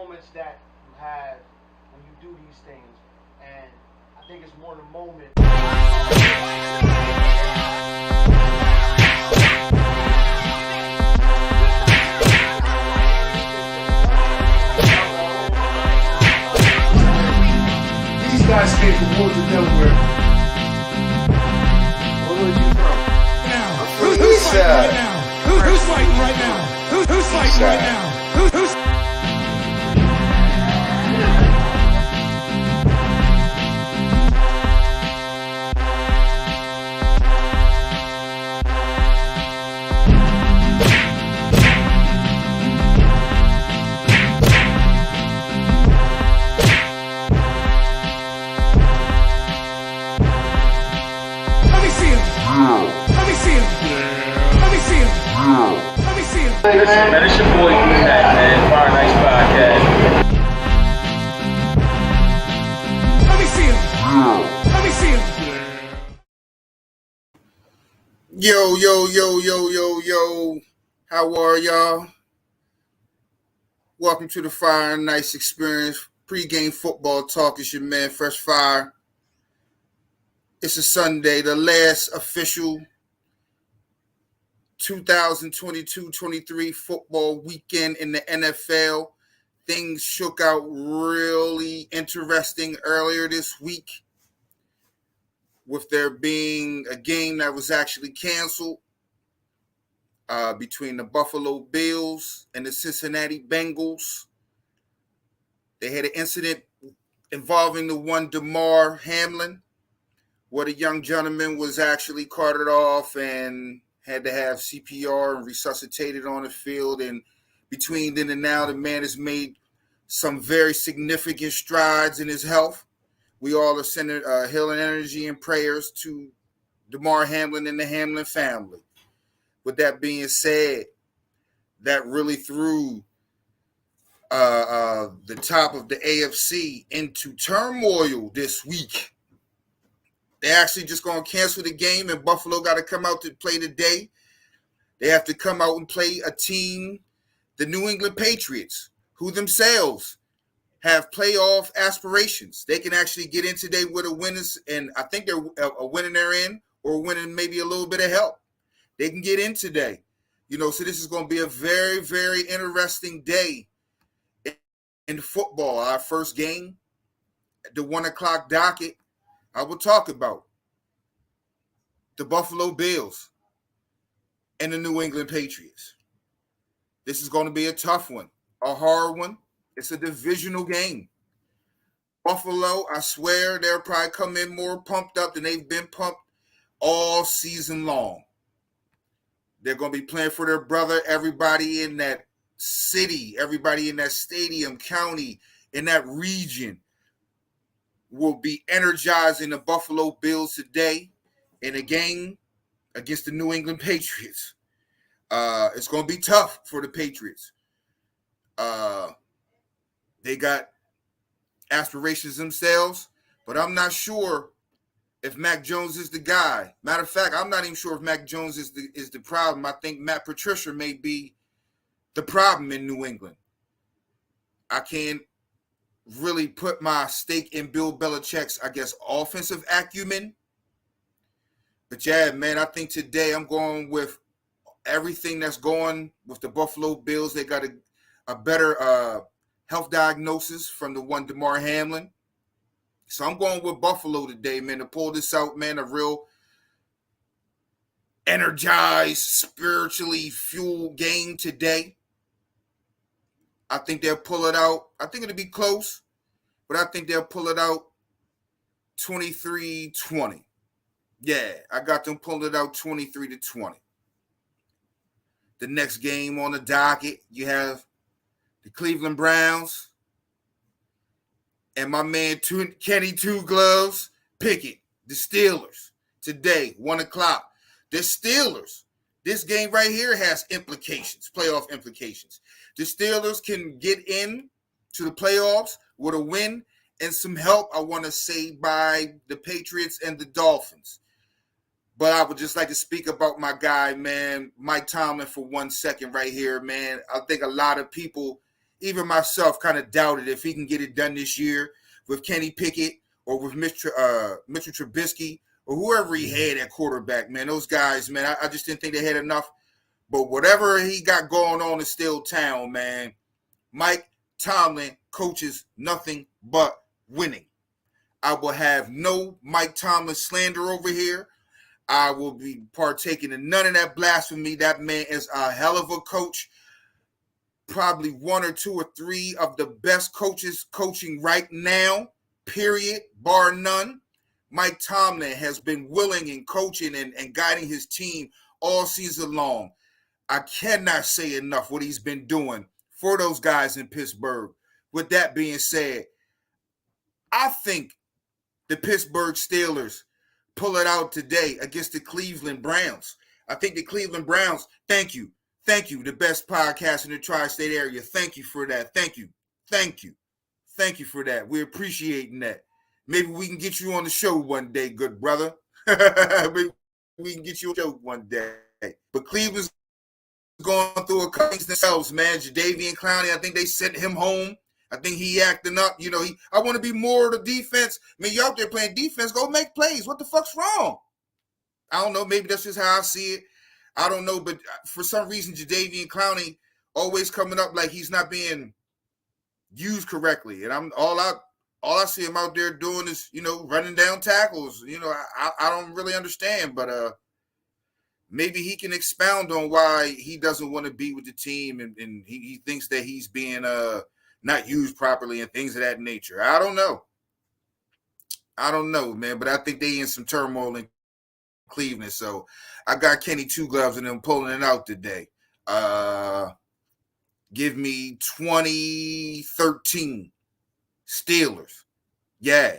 moments that you have when you do these things, and I think it's more the moment. These guys came from Woods of Delaware. Where was you from? Who's fighting right now? Who's fighting right now? Who's fighting right now? Who's Let me see him. Let me see him. Let me see him. Let me see him. Listen, man, it's your boy D-Mac, man. Fire Nice Podcast. Let me see him. Let me see him. Yo. How are y'all? Welcome to the Fire and Nice Experience. Pre-game football talk. It's your man, Fresh Fire. It's a Sunday, the last official 2022-23 football weekend in the NFL. Things shook out really interesting earlier this week with there being a game that was actually canceled between the Buffalo Bills and the Cincinnati Bengals. They had an incident involving the one Damar Hamlin, where the young gentleman was actually carted off and had to have CPR and resuscitated on the field. And between then and now, the man has made some very significant strides in his health. We all are sending healing energy and prayers to Damar Hamlin and the Hamlin family. With that being said, that really threw the top of the AFC into turmoil this week. They're actually just going to cancel the game, and Buffalo got to come out to play today. They have to come out and play a team, the New England Patriots, who themselves have playoff aspirations. They can actually get in today with a win, and I think they're a win in their end or a win and maybe a little bit of help. They can get in today. So this is going to be a very, very interesting day in football. Our first game, the 1 o'clock docket, I will talk about the Buffalo Bills and the New England Patriots. This is going to be a tough one, a hard one. It's a divisional game. Buffalo, I swear, they'll probably come in more pumped up than they've been pumped all season long. They're going to be playing for their brother. Everybody in that city, everybody in that stadium, county, in that region will be energizing the Buffalo Bills today in a game against the New England Patriots. It's going to be tough for the Patriots. They got aspirations themselves, but I'm not sure if Mac Jones is the guy. Matter of fact, I'm not even sure if Mac Jones is the problem. I think Matt Patricia may be the problem in New England. I can't really put my stake in Bill Belichick's, offensive acumen. But yeah, man, I think today I'm going with everything that's going with the Buffalo Bills. They got a better health diagnosis from the one Damar Hamlin. So I'm going with Buffalo today, man, to pull this out, man, a real energized, spiritually fueled game today. I think they'll pull it out. I think it'll be close, but I think they'll pull it out 23-20. Yeah, I got them pulling it out 23-20. The next game on the docket, you have the Cleveland Browns and my man Kenny Two Gloves Pickett, the Steelers, today, 1 o'clock. The Steelers, this game right here has implications, playoff implications. The Steelers can get in to the playoffs with a win and some help, I want to say, by the Patriots and the Dolphins. But I would just like to speak about my guy, man, Mike Tomlin, for 1 second right here, man. I think a lot of people even myself kind of doubted if he can get it done this year with Kenny Pickett or with Mitchell Trubisky or whoever he had at quarterback, man. Those guys, man, I just didn't think they had enough. But whatever he got going on in Steel Town, man, Mike Tomlin coaches nothing but winning. I will have no Mike Tomlin slander over here. I will be partaking in none of that blasphemy. That man is a hell of a coach. Probably one or two or three of the best coaches coaching right now, period, bar none. Mike Tomlin has been willing and coaching and guiding his team all season long. I cannot say enough what he's been doing for those guys in Pittsburgh. With that being said, I think the Pittsburgh Steelers pull it out today against the Cleveland Browns. I think the Cleveland Browns, thank you, the best podcast in the tri-state area. Thank you for that. Thank you for that. We're appreciating that. Maybe we can get you on the show one day, good brother. Maybe we can get you on the show one day. But Cleveland's going through a couple things themselves, man. Jadeveon Clowney, I think they sent him home. I think he acting up. You know, I want to be more of the defense. I mean, you out there playing defense, go make plays. What the fuck's wrong? I don't know. Maybe that's just how I see it. I don't know. But for some reason, Jadeveon Clowney always coming up like he's not being used correctly. And all I see him out there doing is, you know, running down tackles. You know, I don't really understand. But maybe he can expound on why he doesn't want to be with the team. And he thinks that he's being not used properly and things of that nature. I don't know, man, but I think they in some turmoil in Cleveland. So I got Kenny Two Gloves and them pulling it out today. Give me 2013 Steelers. Yeah.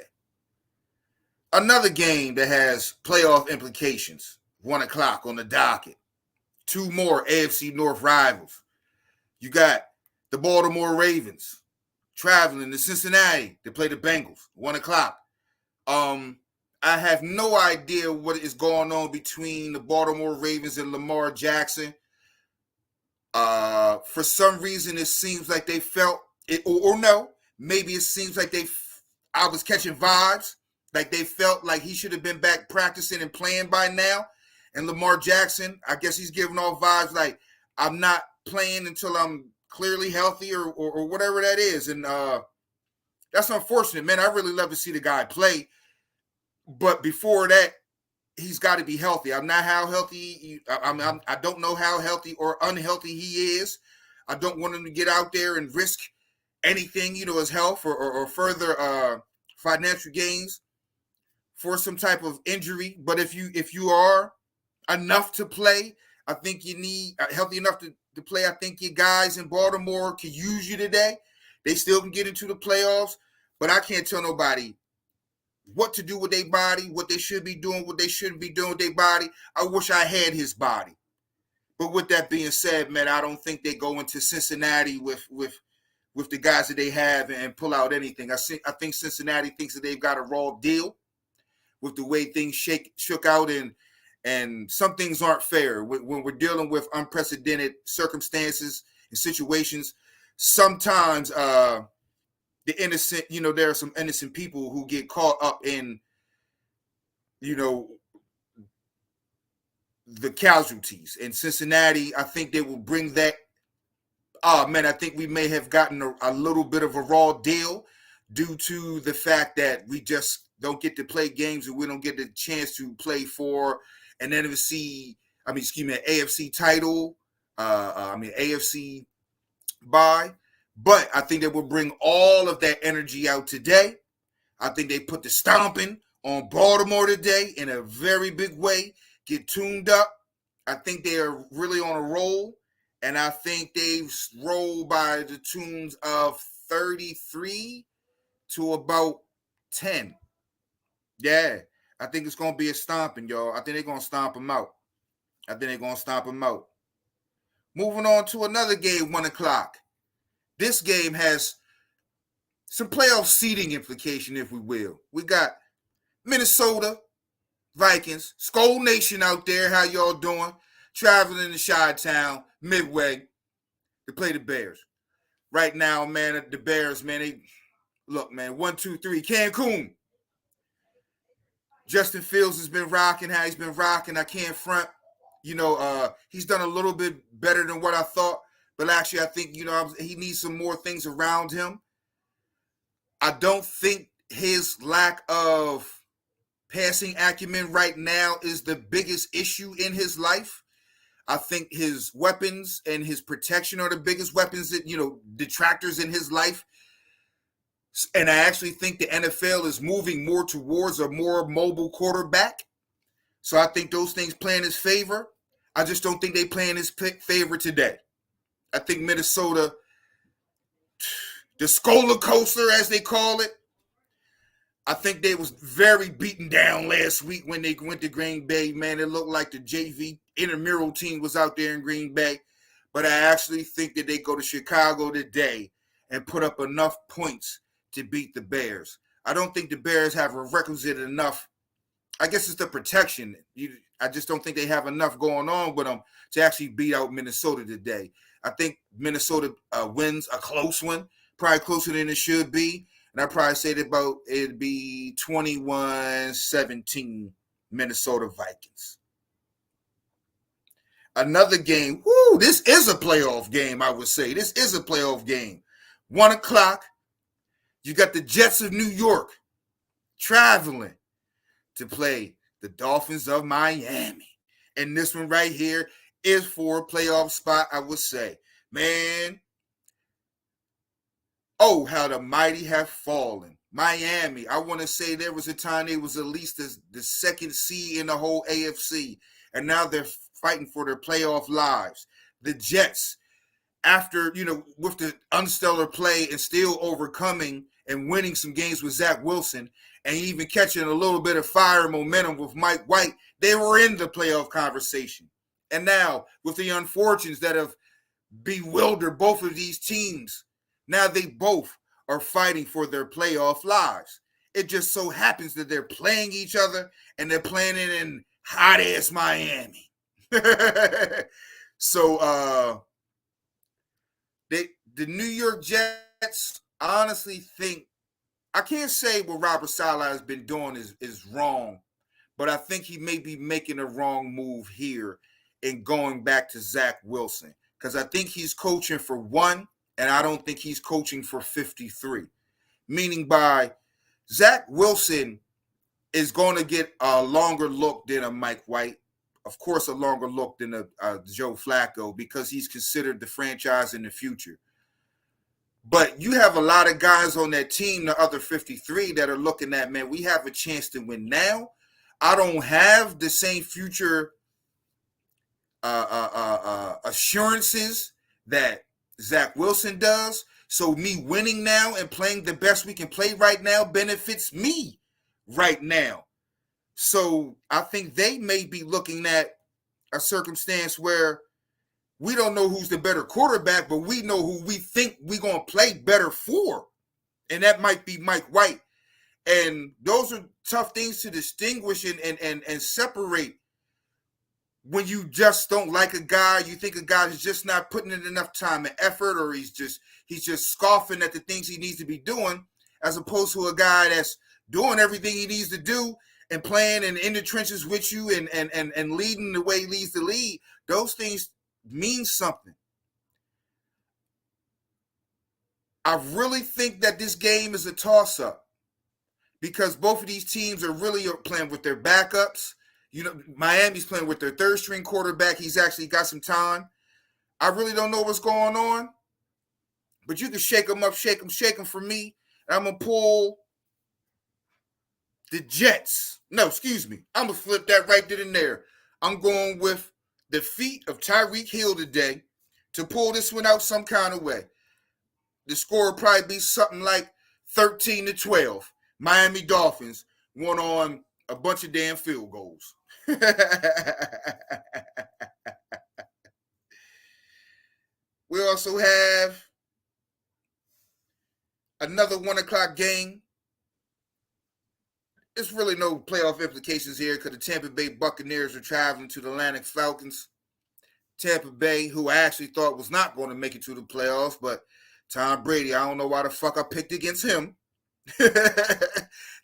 Another game that has playoff implications. 1 o'clock on the docket. Two more AFC North rivals. You got the Baltimore Ravens traveling to Cincinnati to play the Bengals. 1 o'clock. I have no idea what is going on between the Baltimore Ravens and Lamar Jackson. For some reason, it seems like they felt it, or no, maybe it seems like I was catching vibes, like they felt like he should have been back practicing and playing by now. And Lamar Jackson, I guess he's giving off vibes like I'm not playing until I'm clearly healthy or whatever that is. And that's unfortunate, man. I really love to see the guy play. But before that, he's got to be healthy. I'm not how healthy. I don't know how healthy or unhealthy he is. I don't want him to get out there and risk anything, you know, his health or further financial gains for some type of injury. But if you are enough to play, I think you need healthy enough to play. I think your guys in Baltimore can use you today. They still can get into the playoffs, but I can't tell nobody what to do with their body, what they should be doing, what they shouldn't be doing with their body. I wish I had his body. But with that being said, man, I don't think they go into Cincinnati with the guys that they have and pull out anything. I think Cincinnati thinks that they've got a raw deal with the way things shook out, and some things aren't fair. When we're dealing with unprecedented circumstances and situations, sometimes the innocent, you know, there are some innocent people who get caught up in, you know, the casualties. In Cincinnati, I think they will bring that. Man, I think we may have gotten a little bit of a raw deal due to the fact that we just don't get to play games and we don't get the chance to play for an AFC title, AFC bye. But I think they will bring all of that energy out today. I think they put the stomping on Baltimore today in a very big way, get tuned up. I think they are really on a roll, and I think they've rolled by the tunes of 33 to about 10. Yeah, I think it's going to be a stomping, y'all. I think they're going to stomp them out. Moving on to another game, 1 o'clock. This game has some playoff seeding implication, if we will. We got Minnesota Vikings, Skull Nation out there. How y'all doing? Traveling to Chi-Town, Midway, to play the Bears. right now, man, the Bears, man, look, man, 1, 2, 3, Cancun. Justin Fields has been rocking how he's been rocking. I can't front. He's done a little bit better than what I thought. But actually, I think, he needs some more things around him. I don't think his lack of passing acumen right now is the biggest issue in his life. I think his weapons and his protection are the biggest weapons that, detractors in his life. And I actually think the NFL is moving more towards a more mobile quarterback. So I think those things play in his favor. I just don't think they play in his favor today. I think Minnesota, the Scola coaster, as they call it, I think they was very beaten down last week when they went to Green Bay. Man, it looked like the JV intramural team was out there in Green Bay. But I actually think that they go to Chicago today and put up enough points to beat the Bears. I don't think the Bears have a requisite enough. I guess it's the protection. I just don't think they have enough going on with them to actually beat out Minnesota today. I think Minnesota wins a close one, probably closer than it should be. And I'd probably say that it'd be 21-17 Minnesota Vikings. Another game. Woo, this is a playoff game, I would say. This is a playoff game. 1 o'clock. You got the Jets of New York traveling to play the Dolphins of Miami. And this one right here is for a playoff spot, I would say. Man, oh, how the mighty have fallen. Miami, I want to say there was a time they was at least the second seed in the whole AFC. And now they're fighting for their playoff lives. The Jets, after, with the unstellar play and still overcoming and winning some games with Zach Wilson and even catching a little bit of fire and momentum with Mike White, they were in the playoff conversation. And now, with the unfortunates that have bewildered both of these teams, now they both are fighting for their playoff lives. It just so happens that they're playing each other and they're playing it in hot-ass Miami. So, the New York Jets, I honestly think, I can't say what Robert Saleh has been doing is wrong, but I think he may be making a wrong move here in going back to Zach Wilson, because I think he's coaching for 1, and I don't think he's coaching for 53. Meaning by Zach Wilson is going to get a longer look than a Mike White, of course, a longer look than a Joe Flacco, because he's considered the franchise in the future. But you have a lot of guys on that team, the other 53, that are looking at, man, we have a chance to win now. I don't have the same future assurances that Zach Wilson does. So me winning now and playing the best we can play right now benefits me right now. So I think they may be looking at a circumstance where we don't know who's the better quarterback, but we know who we think we're going to play better for. And that might be Mike White. And those are tough things to distinguish and separate when you just don't like a guy. You think a guy is just not putting in enough time and effort, or he's just scoffing at the things he needs to be doing, as opposed to a guy that's doing everything he needs to do and playing and in the trenches with you and leading the way he leads the league. Those things mean something. I really think that this game is a toss-up because both of these teams are really playing with their backups. Miami's playing with their third-string quarterback. He's actually got some time. I really don't know what's going on, but you can shake them up, shake them for me. And I'm going to pull the Jets. No, excuse me. I'm going to flip that right then and there. I'm going with the feat of Tyreek Hill today to pull this one out some kind of way. The score will probably be something like 13-12. Miami Dolphins won on a bunch of damn field goals. We also have another 1 o'clock game. There's really no playoff implications here because the Tampa Bay Buccaneers are traveling to the Atlanta Falcons. Tampa Bay, who I actually thought was not going to make it to the playoffs, but Tom Brady, I don't know why the fuck I picked against him.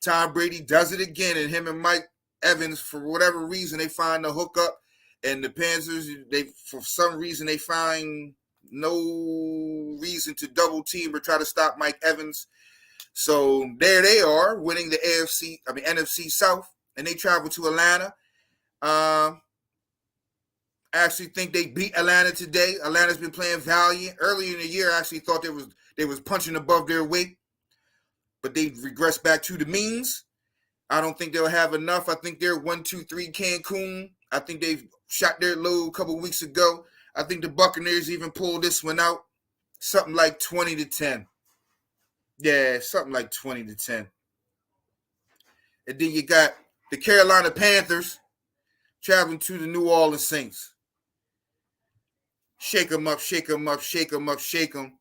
Tom Brady does it again, and him and Mike Evans, for whatever reason, they find the hookup, and the Panthers, for some reason, they find no reason to double team or try to stop Mike Evans. So there they are, winning the NFC South, and they travel to Atlanta. I actually think they beat Atlanta today. Atlanta's been playing valiant. Earlier in the year, I actually thought they was punching above their weight, but they regressed back to the means. I don't think they'll have enough. I think they're 1-2-3 Cancun. I think they've shot their load a couple of weeks ago. I think the Buccaneers even pulled this one out. Something like 20-10. Yeah, something like 20-10. And then you got the Carolina Panthers traveling to the New Orleans Saints. Shake them up, shake them up, shake them up, shake them.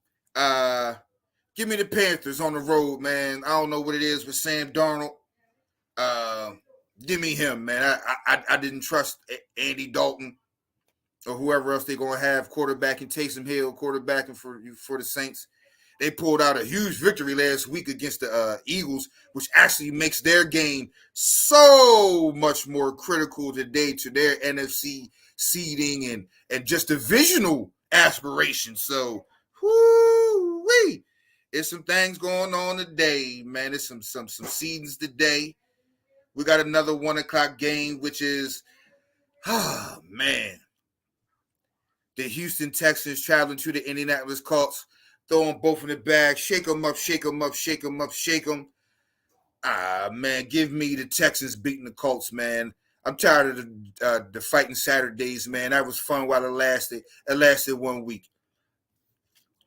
Give me the Panthers on the road, man. I don't know what it is with Sam Darnold. Give me him, man. I didn't trust Andy Dalton or whoever else they're going to have quarterbacking, Taysom Hill quarterbacking for the Saints. They pulled out a huge victory last week against the Eagles, which actually makes their game so much more critical today to their NFC seeding and just divisional aspirations. So, whoo-wee. There's some things going on today, man. There's some seedings today. We got another 1 o'clock game, which is, man. The Houston Texans traveling to the Indianapolis Colts. Throwing both in the bag. Shake them up, shake them up, shake them up, shake them. Man, give me the Texans beating the Colts, man. I'm tired of the fighting Saturdays, man. That was fun while it lasted. It lasted 1 week.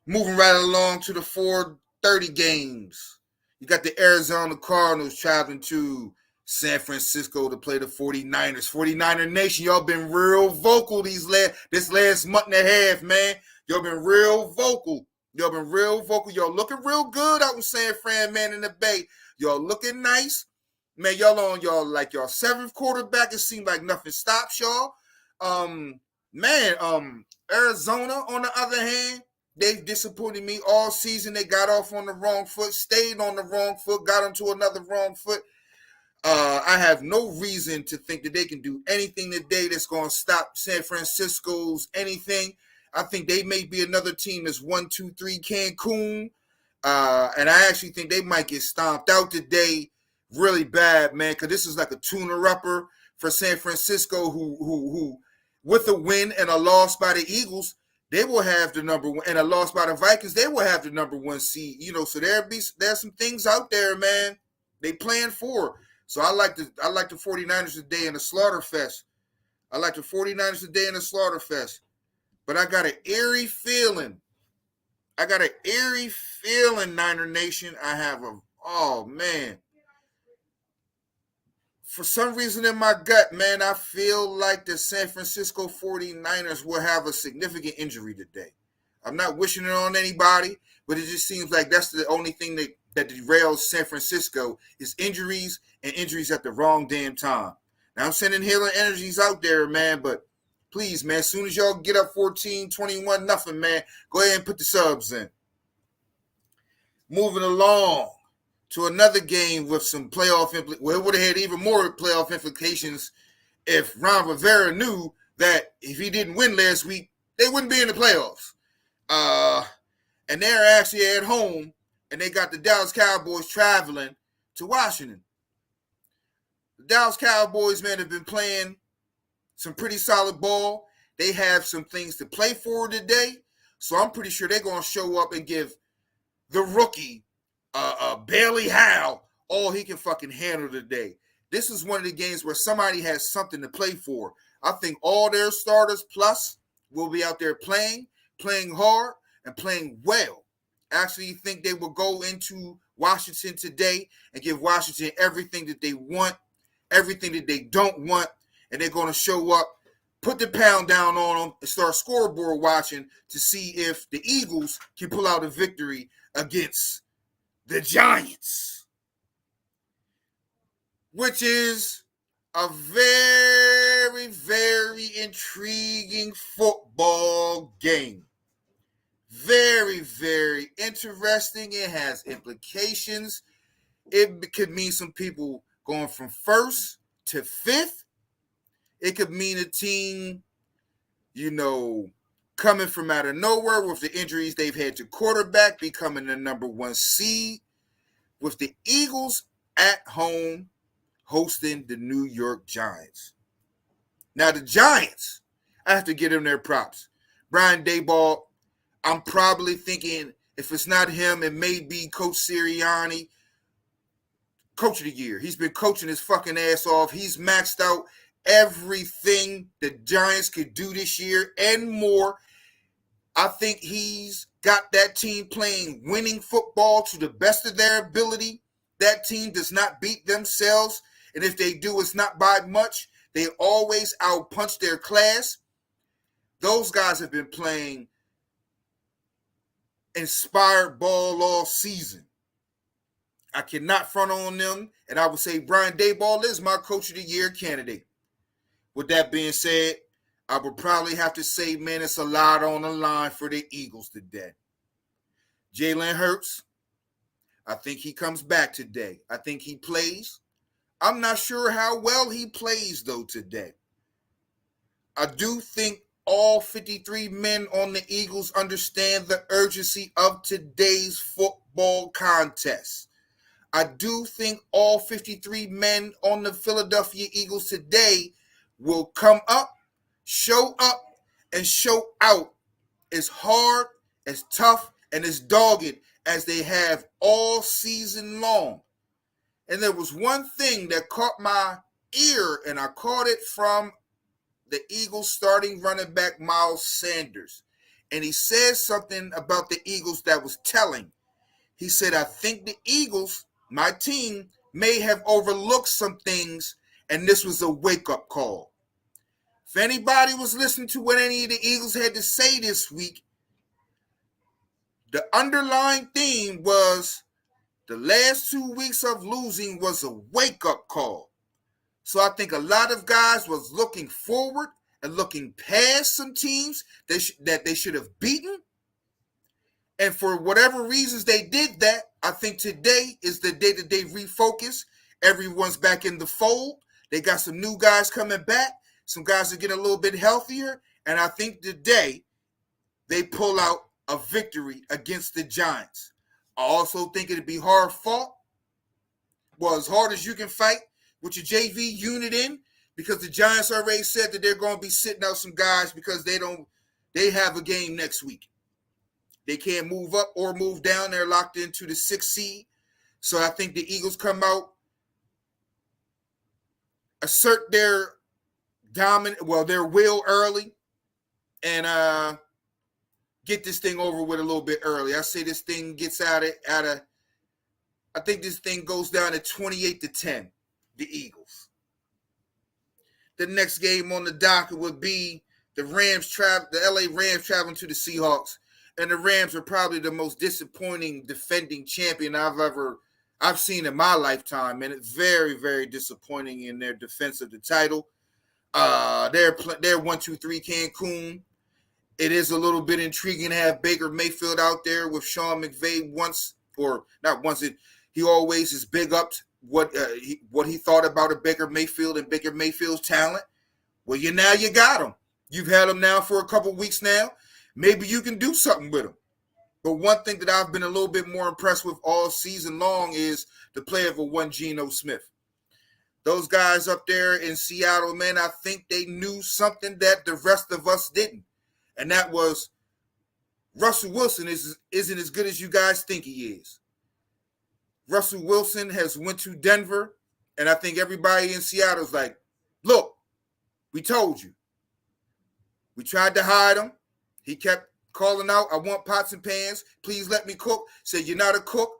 Moving right along to the 4:30 games. You got the Arizona Cardinals traveling to San Francisco to play the 49ers. 49er Nation, y'all been real vocal this last month and a half, man. Y'all been real vocal. Y'all been real vocal. Y'all looking real good out in San Fran, man, in the Bay. Y'all looking nice. Man, y'all on y'all 7th quarterback. It seemed like nothing stops y'all. Arizona, on the other hand, they've disappointed me all season. They got off on the wrong foot, stayed on the wrong foot, got onto another wrong foot. I have no reason to think that they can do anything today that's going to stop San Francisco's anything. I think they may be another team that's 1-2-3 Cancun. And I actually think they might get stomped out today really bad, man, because this is like a tuner-upper for San Francisco who with a win and a loss by the Eagles, they will have the number one, and a loss by the Vikings, they will have the number 1 seed. So there's some things out there, man, they playing for. So I like the 49ers today in the Slaughterfest. I like the 49ers today in the Slaughterfest. But I got an eerie feeling. Niner Nation. Man. For some reason in my gut, man, I feel like the San Francisco 49ers will have a significant injury today. I'm not wishing it on anybody, but it just seems like that's the only thing that derails San Francisco is injuries, and injuries at the wrong damn time. Now, I'm sending healing energies out there, man, but please, man, as soon as y'all get up 14-21, nothing, man, go ahead and put the subs in. Moving along to another game with some playoff implications. Well, it would have had even more playoff implications if Ron Rivera knew that if he didn't win last week, they wouldn't be in the playoffs. And they're actually at home, and they got the Dallas Cowboys traveling to Washington. The Dallas Cowboys, man, have been playing some pretty solid ball. They have some things to play for today. So I'm pretty sure they're going to show up and give the rookie, Bailey Howell, all he can fucking handle today. This is one of the games where somebody has something to play for. I think all their starters plus will be out there playing hard, and playing well. I actually think they will go into Washington today and give Washington everything that they want, everything that they don't want, and they're going to show up, put the pound down on them, and start scoreboard watching to see if the Eagles can pull out a victory against the Giants, which is a very, very intriguing football game. very, very interesting. It has implications. It could mean some people going from first to fifth. It could mean a team, coming from out of nowhere with the injuries they've had to quarterback, becoming the number 1 seed, with the Eagles at home hosting the New York Giants. Now, the Giants, I have to give them their props. Brian Daboll, I'm probably thinking if it's not him, it may be Coach Sirianni, Coach of the Year. He's been coaching his fucking ass off. He's maxed out everything the Giants could do this year and more. I think he's got that team playing winning football to the best of their ability. That team does not beat themselves, and if they do, it's not by much. They always outpunch their class. Those guys have been playing inspired ball all season. I cannot front on them, and I would say Brian Daboll is my Coach of the Year candidate. With that being said, I would probably have to say, man, it's a lot on the line for the Eagles today. Jalen Hurts, I think he comes back today. I think he plays. I'm not sure how well he plays, though, today. I do think all 53 men on the Eagles understand the urgency of today's football contest. I do think all 53 men on the Philadelphia Eagles today will come up, and show out as hard, as tough, and as dogged as they have all season long. And there was one thing that caught my ear, and I caught it from the Eagles starting running back Miles Sanders. And he said something about the Eagles that was telling. He said, I think the Eagles, my team, may have overlooked some things, and this was a wake-up call. If anybody was listening to what any of the Eagles had to say this week, the underlying theme was the last 2 weeks of losing was a wake-up call. So I think a lot of guys was looking forward and looking past some teams that they should have beaten. And for whatever reasons they did that, I think today is the day that they refocus. Everyone's back in the fold. They got some new guys coming back. Some guys are getting a little bit healthier. And I think today they pull out a victory against the Giants. I also think it'd be hard fought. Well, as hard as you can fight with your JV unit in, because the Giants already said that they're going to be sitting out some guys because they have a game next week. They can't move up or move down. They're locked into the 6th seed. So I think the Eagles come out, assert their their will early, and get this thing over with a little bit early. I say this thing gets out of I think this thing goes down to 28-10, the Eagles. The next game on the docket would be the LA Rams traveling to the Seahawks. And the Rams are probably the most disappointing defending champion I've seen in my lifetime. And it's very, very disappointing in their defense of the title. They're 1-2-3 Cancun. It is a little bit intriguing to have Baker Mayfield out there with Sean McVay he always is big up what he thought about a Baker Mayfield and Baker Mayfield's talent. Well, you got him. You've had him now for a couple weeks now. Maybe you can do something with him. But one thing that I've been a little bit more impressed with all season long is the play of one Geno Smith. Those guys up there in Seattle, man, I think they knew something that the rest of us didn't. And that was Russell Wilson isn't as good as you guys think he is. Russell Wilson has went to Denver, and I think everybody in Seattle is like, look, we told you. We tried to hide him. He kept calling out, I want pots and pans. Please let me cook. Said, you're not a cook.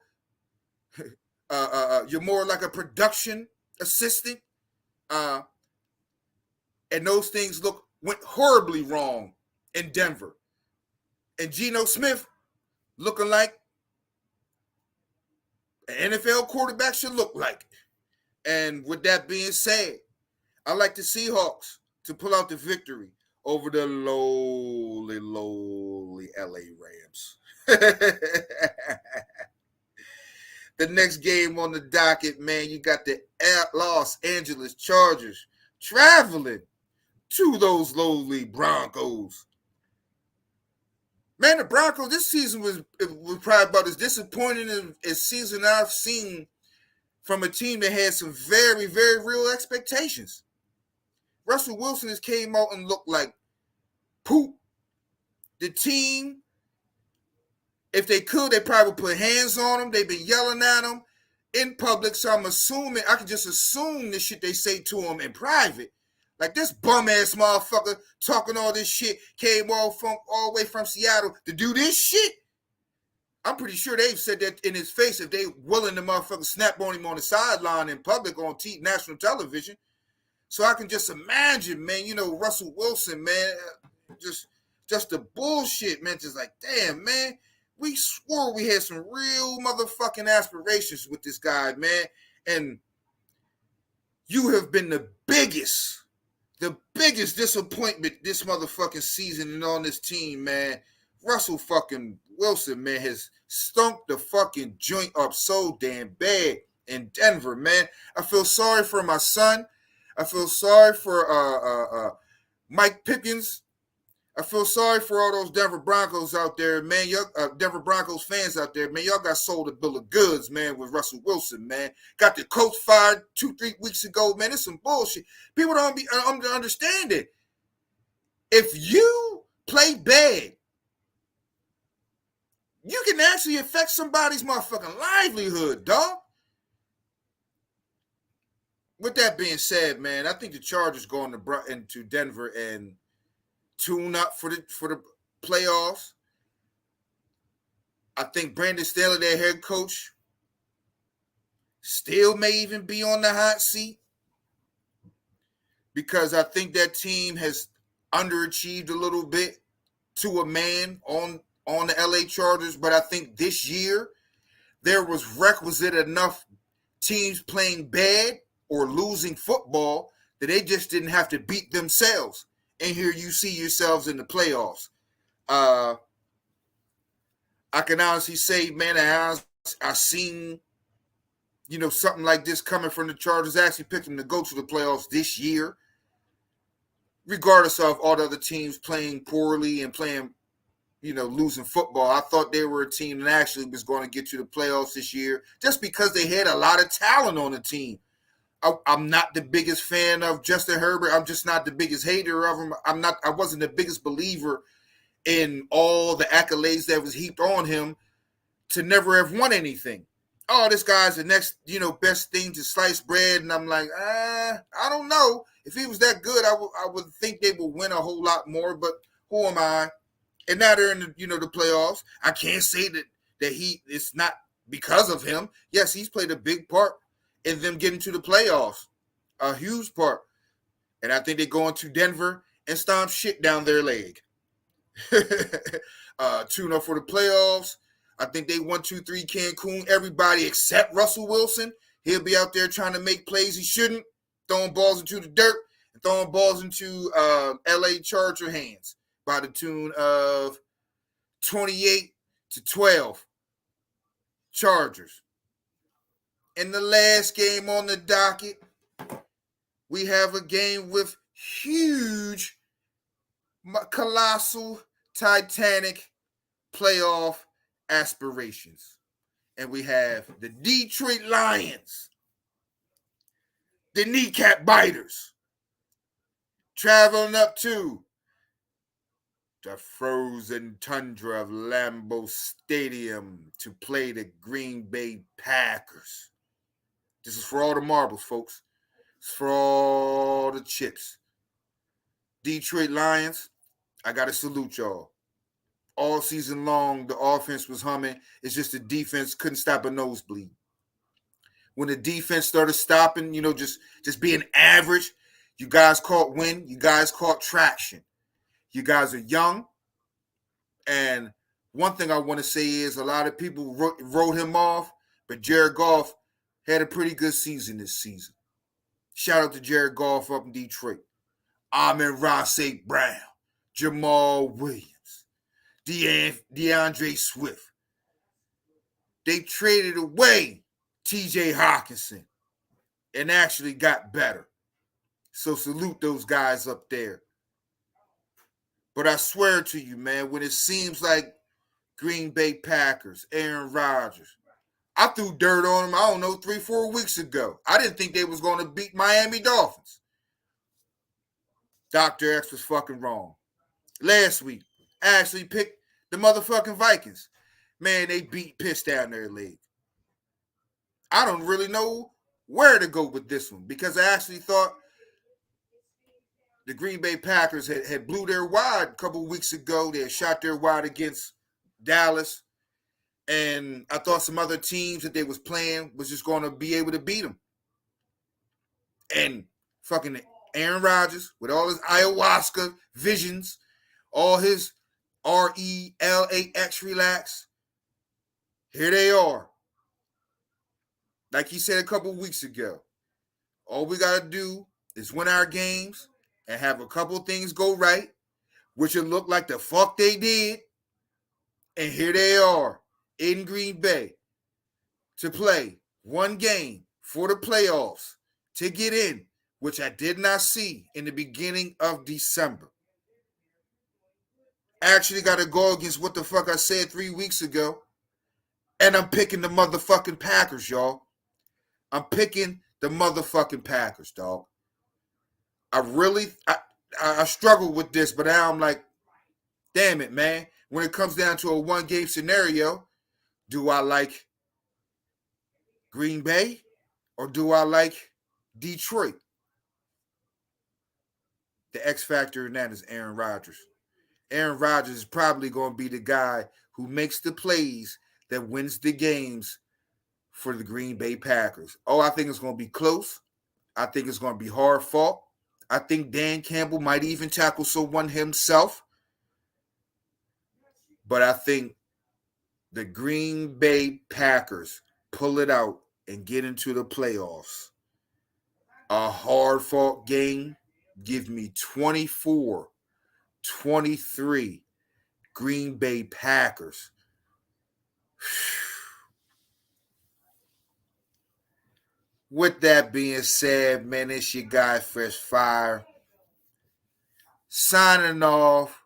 You're more like a production assistant. And those things went horribly wrong in Denver. And Geno Smith looking like an NFL quarterback should look like. And with that being said, I like the Seahawks to pull out the victory over the lowly LA Rams. The next game on the docket, man, you got the Los Angeles Chargers traveling to those lowly Broncos. Man, the Broncos this season was probably about as disappointing as season I've seen from a team that had some very, very real expectations. Russell Wilson has came out and looked like poop. The team, if they could, they probably put hands on him. They've been yelling at him in public, so I can just assume the shit they say to him in private. Like this bum-ass motherfucker talking all this shit came all the way from Seattle to do this shit. I'm pretty sure they've said that in his face if they willing to motherfucker snap on him on the sideline in public on national television. So I can just imagine, man, Russell Wilson, man, just the bullshit, man. Just like, damn, man, we swore we had some real motherfucking aspirations with this guy, man. And you have been the biggest disappointment this motherfucking season and on this team, man. Russell fucking Wilson, man, has stunk the fucking joint up so damn bad in Denver, man. I feel sorry for my son. I feel sorry for Mike Pickens. I feel sorry for all those Denver Broncos out there, man. Denver Broncos fans out there, man. Y'all got sold a bill of goods, man, with Russell Wilson, man. Got the coach fired 2-3 weeks ago, man. It's some bullshit. People don't understand it. If you play bad, you can actually affect somebody's motherfucking livelihood, dog. With that being said, man, I think the Chargers going into Denver and tune up for the playoffs. I think Brandon Staley, their head coach, still may even be on the hot seat because I think that team has underachieved a little bit to a man on the LA Chargers. But I think this year there was requisite enough teams playing bad or losing football that they just didn't have to beat themselves. And here you see yourselves in the playoffs. I can honestly say, man, I seen, something like this coming from the Chargers. I actually picked them to go to the playoffs this year, regardless of all the other teams playing poorly and playing, losing football. I thought they were a team that actually was going to get to the playoffs this year just because they had a lot of talent on the team. I'm not the biggest fan of Justin Herbert. I'm just not the biggest hater of him. I wasn't the biggest believer in all the accolades that was heaped on him to never have won anything. Oh, this guy's the next, best thing to slice bread. And I'm like, I don't know. If he was that good, I would think they would win a whole lot more. But who am I? And now they're in the, the playoffs. I can't say that it's not because of him. Yes, he's played a big part in them getting to the playoffs, a huge part. And I think they're going to Denver and stomp shit down their leg. 2-0 for the playoffs. I think they 1-2-3 Cancun. Everybody except Russell Wilson. He'll be out there trying to make plays he shouldn't, throwing balls into the dirt and throwing balls into LA Charger hands by the tune of 28-12 Chargers. In the last game on the docket, we have a game with huge, colossal, titanic playoff aspirations. And we have the Detroit Lions, the kneecap biters, traveling up to the frozen tundra of Lambeau Stadium to play the Green Bay Packers. This is for all the marbles, folks. It's for all the chips. Detroit Lions, I got to salute y'all. All season long, the offense was humming. It's just the defense couldn't stop a nosebleed. When the defense started stopping, just being average, you guys caught wind. You guys caught traction. You guys are young. And one thing I want to say is a lot of people wrote him off, but Jared Goff had a pretty good season this season. Shout out to Jared Goff up in Detroit. Amon-Ra St. Brown. Jamal Williams, DeAndre Swift. They traded away TJ Hawkinson and actually got better. So salute those guys up there. But I swear to you, man, when it seems like Green Bay Packers, Aaron Rodgers, I threw dirt on them, 3-4 weeks ago. I didn't think they was going to beat Miami Dolphins. Dr. X was fucking wrong. Last week, I actually picked the motherfucking Vikings. Man, they beat piss down their leg. I don't really know where to go with this one because I actually thought the Green Bay Packers had blew their wad a couple weeks ago. They had shot their wad against Dallas. And I thought some other teams that they was playing was just going to be able to beat them. And fucking Aaron Rodgers with all his ayahuasca visions, all his RELAX relax. Here they are. Like he said a couple weeks ago, all we got to do is win our games and have a couple things go right, which it looked like the fuck they did. And here they are in Green Bay to play one game for the playoffs to get in, which I did not see in the beginning of December. I actually got to go against what the fuck I said 3 weeks ago. And I'm picking the motherfucking Packers, y'all. I'm picking the motherfucking Packers, dog. I struggle with this, but now I'm like, damn it, man. When it comes down to a one-game scenario, do I like Green Bay or do I like Detroit? The X factor in that is Aaron Rodgers. Aaron Rodgers is probably going to be the guy who makes the plays that wins the games for the Green Bay Packers. Oh, I think it's going to be close. I think it's going to be hard fought. I think Dan Campbell might even tackle someone himself. But I think the Green Bay Packers pull it out and get into the playoffs. A hard-fought game. Give me 24-23 Green Bay Packers. With that being said, man, it's your guy, Fresh Fire, signing off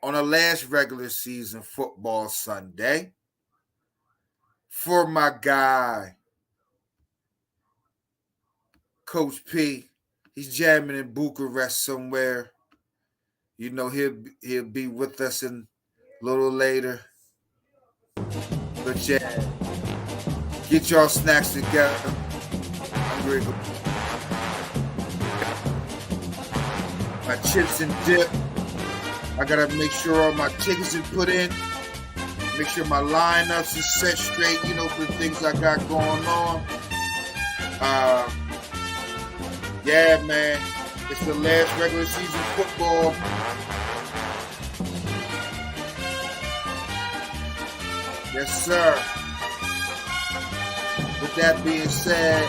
on the last regular season football Sunday for my guy, Coach P. He's jamming in Bucharest somewhere. You know, he'll be with us in a little later. But yeah, get y'all snacks together. I'm ready. My chips and dip. I gotta make sure all my tickets are put in. Make sure my lineups is set straight, you know, for the things I got going on. Yeah, man. It's the last regular season football. Yes, sir. With that being said,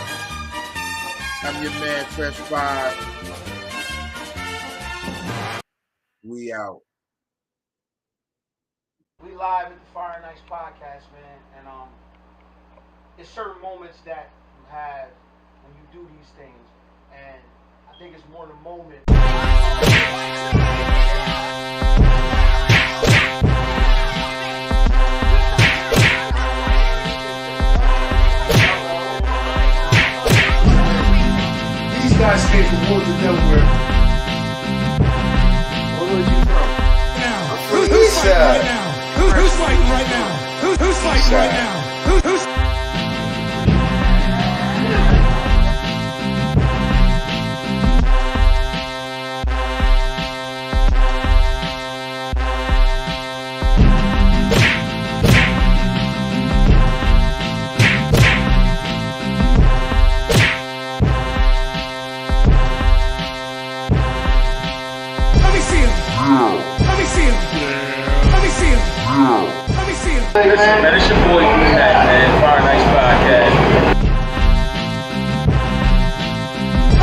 I'm your man, Fresh Fire. We out. We live at the Fire Nights podcast, man, and it's certain moments that you have when you do these things, and I think it's more the moment. These guys came from Woodland, Delaware. Where was you from? Who's fighting right now? Who's fighting right now? Who's fighting right now? Who's Man, it's your boy, man. Fire Nights Podcast.